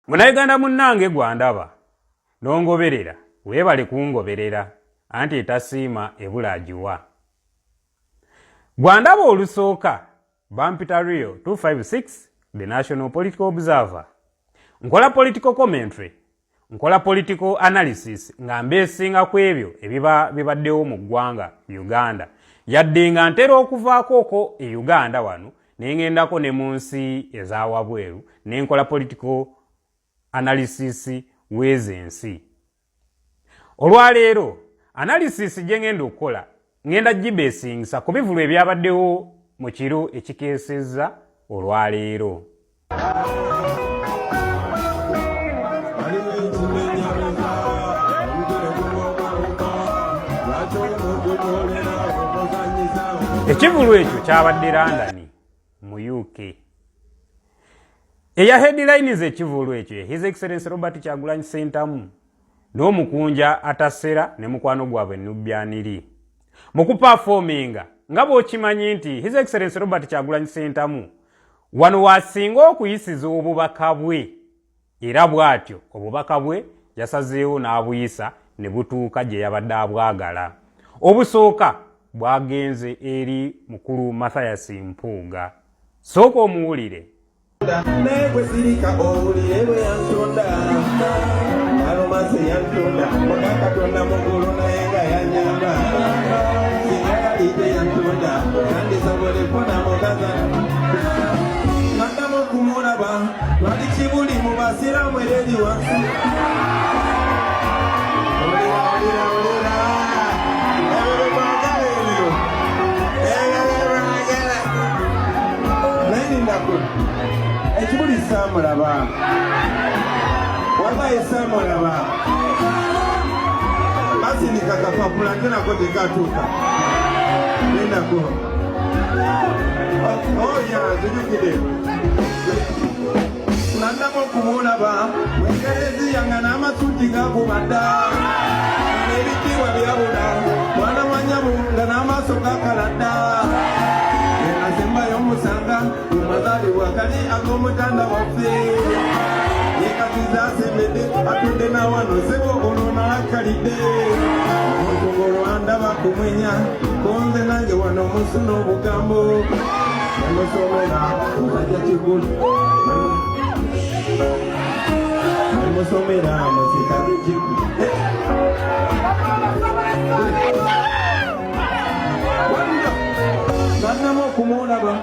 Munnayuganda munnange gwandaba n'ongoberera weebale kungoberera anti etasiima ebula agiwa. Gwandaba olusooka Bampita Rio 256 The National Political Observer. Nkola political commentary, nkola political analysis nga mbeesinga ku ebyo ebiba bibaddewo mu ggwanga Uganda. Yadde nga ntera okuvaako okwo e Uganda wano nengendako ne mu nsi ezawabweru nenkola political analysis w'ezo ensi. Olwaleero analysis gye ngenda okukola ngenda gibeesingisa ku bivulu ebyabaddewo mu kiro ekikeesezza olwaleero. Ekivulu ekyo kyabadde London mu UK. Eya headlines ekivulu ekyo His Excellency Robert Kyagulanyi Ssentamu n'omukunja atasera ne mukwano gwabwe Nubyaniri. Mu kuperforminga nga bw'okimanyi nti His Excellency Robert Kyagulanyi Ssentamu wano wasinga okuyisiza obubaka bwe, era bw'atyo obubaka bwe yasazeewo n'abuyisa ne butuuka gye yabadde abwagala. Obusooka bwagenze eri mukulu Mathias Mpuuga. Sooka omuwulire. Ekibuli samulaba wabaye samulaba basindika kapapula ntenako tekatuuka nendako oya zijukide nandamu okumulaba mwekereziya nga n'amasuuti gakubadda n'ebitiibwa byabula mwana wanyamu nga n'amaaso gakaladda asembayo musanga umazalibwa kali ag'omutanda waffe yekatiza asembedde atudde nawano sebo olwona akalidde omuntu olwandaba kumwenya konze nange wano musu n'obugambo emusomera musajja kigulu emusomera musikazi kigulu Nanamo kumulaba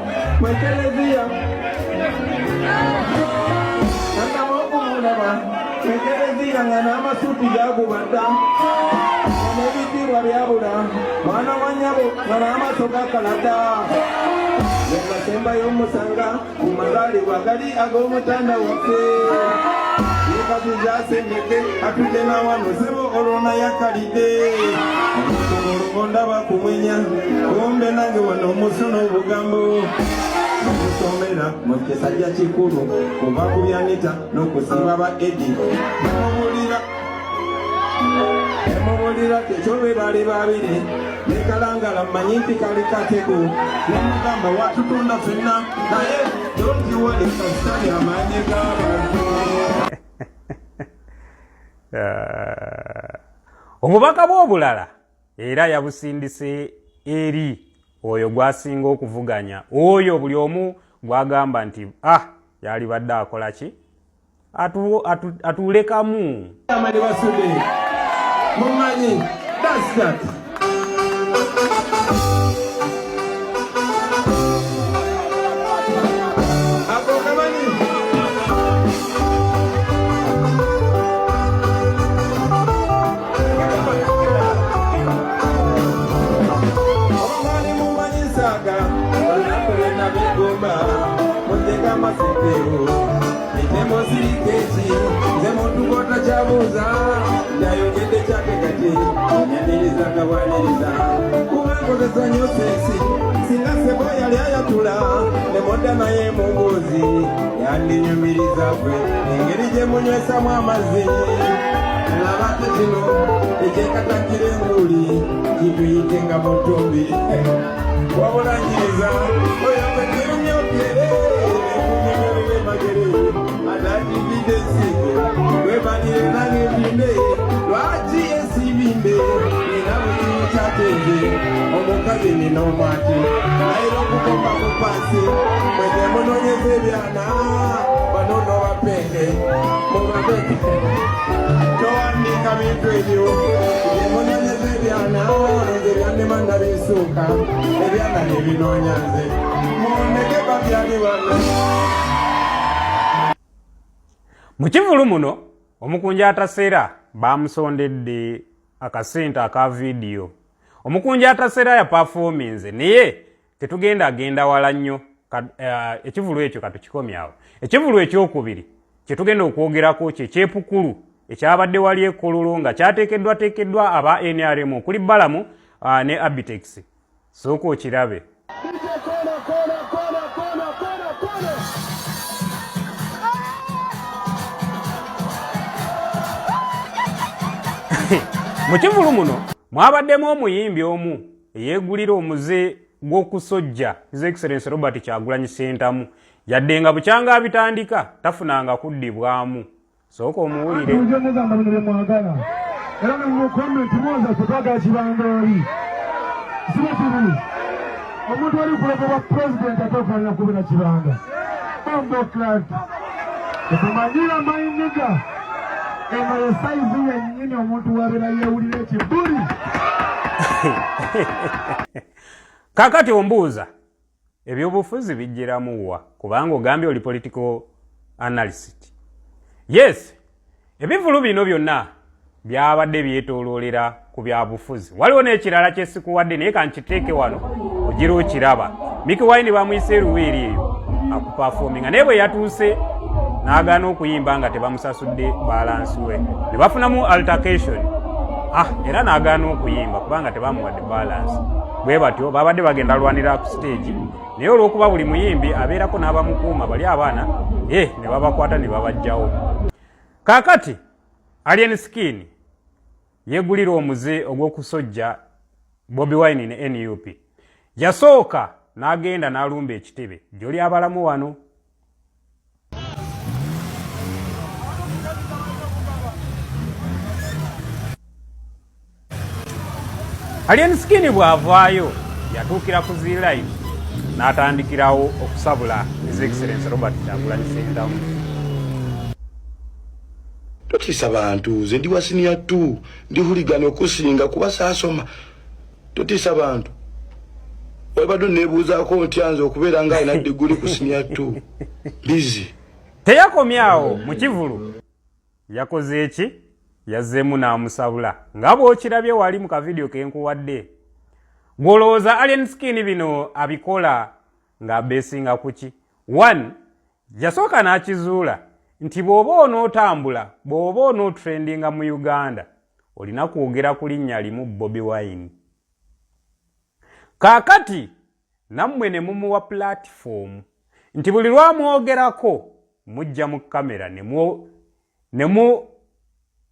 mwekereziya Nanamo kumulaba mwekereziya nga n'amasuuti gagubadda n'ebitiibwa byabula mwana wa nnyabo nga n'amaaso gakalada yenasembayo omusanga ku mazaalibwa gali ag'omutanda waffe yekaziza asembedde atudde nawano sebo olwona yakalidde olubonda bakumwenya kumbe nange wano omusu n'obugambo okusomera mu kisajja kikulu kuva ku byanita n'okusiba ba edi emubulira tekyobe bali babiri nekalangala mmanyi nti kali katego nemugamba watutunda fenna naye dontiwali kasitali amaanyi g'abantu. Obubaka bw'obulala era yabusindise eri oyo gwasinga okuvuganya oyo buli omu gwagamba nti yali badde akola ki atulekamu amali basude mumanyi that's that chabuza yayogedde kyakekati onyaniriza gawaniriza kubankozesa nnyo sesi singa sebo yali ayatula ne modda naye mu mbuzi yandinyumiriza gwe engeri gye munywesamu amazzi labate kino ekyekatakira enguuli kituyite nga mutumbi wabulanyiriza oyakwetirumyokere ekumyemerere magere adatividesi Martin no Martin airo kukomba kupasi mwete munonyeze byana banono wapende mubabeke toandika bintu ebyo munonyeze byana nzebyane manda bisuka ebyana nebinonyanze muneke babyali bano. Mu kivulu muno omukunja ataseera bamusondedde akasente aka video. Omukunja ataseera ya performance naye tetugenda wala nnyo ekivulu ekyo katukikomyawo. Ekivulu ekyokubiri kyetugenda okwogerako kyepukulu ekyabadde wali ekkololo nga kyateekeddwa aba NRM okuli Balamu ne Abitex. Sooka okirabe. Mu kivulu muno mwabaddemu omuyimbi omu eyeegulira omuze gw'okusojja His Excellency Robert Kyagulanyi Ssentamu yadde nga bukyanga abitandika tafunanga kuddibwamu. Sooka omuwulire. Era mu comment mwoza kutwaga kibangali. Sibeturu. Omuntu ali kuloba president atofanya kubira kibanga. Bombo clat. Kumanyira mayinga. Eno size ya nyine omuntu wabera yewulire kibuli. Kakati ombuuza ebyobufuzi bijjiramu wa kubanga ogambye oli political analyst. Yes, ebivulu bino byonna byabadde byetooloolera ku byabufuzi. Waliwo n'ekirala kyesikuwadde naye kankiteeke wano ogira okiraba. Mickey Wine bamuyise Luweeri eyo akuperforminga naye bwe yatuuse n'agaana okuyimba nga tebamusasudde balansi we ne bafunamu altercation. Era n'agaana okuyimba kubanga tebamuwadde balansi. Bwe batyo babadde bagenda lwanira ku stage naye olw'okuba buli muyimbi abeerako n'abamukuuma bali abaana ne babakwata ne babajjawo. Kaakati Alien Skin yeegulira omuze ogw'okusojja Bobi Wine ne NUP. Yasooka n'agenda n'alumba ekitebe gy'oli abalamu wano. Alien Skin bw'avaayo yatuukira ku Z-Live n'atandikirawo okusabula His Excellency Robert Kyagulanyi Ssentamu. Totisa bantu nze ndi wa senior 2 ndi huligana okusinga kuba saasoma. Totisa bantu wabadde neebuuzaako ntyanze okubeera nga alina diguli ku senior 2 busy. Teyakomyawo mu kivulu yakoze eki yazzeemu n'amusabula nga bw'okirabye wali mu kavidiyo ke nkuwadde. Gw'olowooza Alien Skin bino abikola ng'abeesinga ku ki? 1 yasooka n'akizuula nti bw'oba onootambula bw'oba onootrendinga mu Uganda olina kwogera ku linnya limu Bobi Wine. Kaakati nammwe ne mumuwa platform nti buli lwamwogerako mujja mu kamera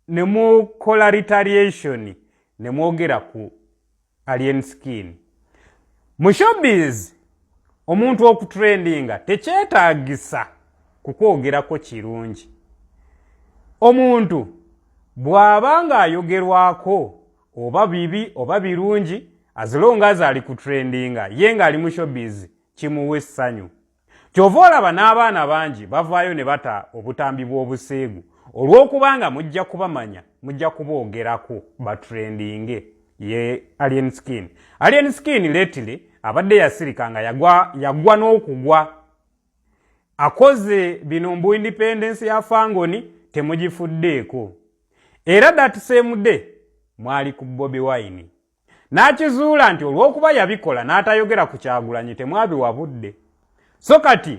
ne mukola retaliation ne mwogera ku Alien Skin. Mu showbiz omuntu okutrendinga tekyetaagisa kukwogerako kirungi. Omuntu bw'abanga ayogerwako oba bibi oba birungi as long as ali kutrendinga ye nga ali mu showbiz kimuwa essanyu. Kyova olaba n'abaana bangi bavaayo ne bata obutambi bw'obuseegu olw'okubanga mujja kubamanya mujja kuboogerako batrendinge ye Alien Skin. Alien Skin lately abadde yasirika nga yagwa n'okugwa. Akoze bino mbu independence ya Fangoni temugifuddeeko. Era that same day mwali ku Bobi Wine. N'akizuula nti olw'okuba yabikola n'atayogera ku Kyagulanyi temwabiwabudde. So kati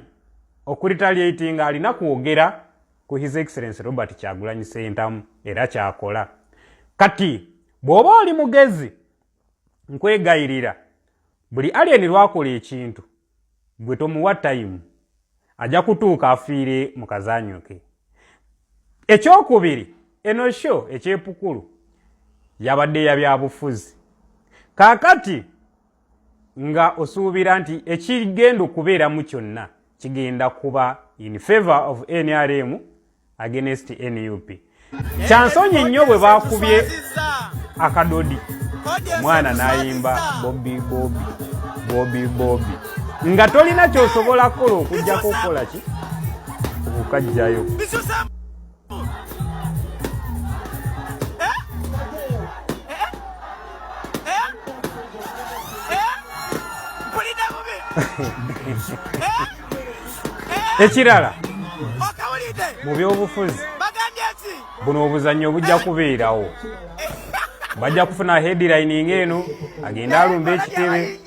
okuritaliatinga alina kwogera ku His Excellency Robert Kyagulanyi Ssentamu era kyakola. Kati bw'oba oli mugezi nkwegayirira buli alien lwakola ekintu gwe tomuwa time ajja kutuuka afiire mu kazanyo ke. Ekyokubiri eno show ekyepukulu yabadde ya byabufuzi. Kaakati nga osuubira nti ekigenda okubeeramu kyonna kigenda kuba in favor of NRM against NUP. Kyansonyi nnyo bwe baakubye akadodi omwana n'ayimba bobi bobi bobi bobi nga tolina kyosobola kukola okujjako okukola ki okukajjayo. Ekirala mu byobufuzi buno obuzannyo bujja kubeerawo, bajja kufuna headlining eno agenda alumba ekitebe.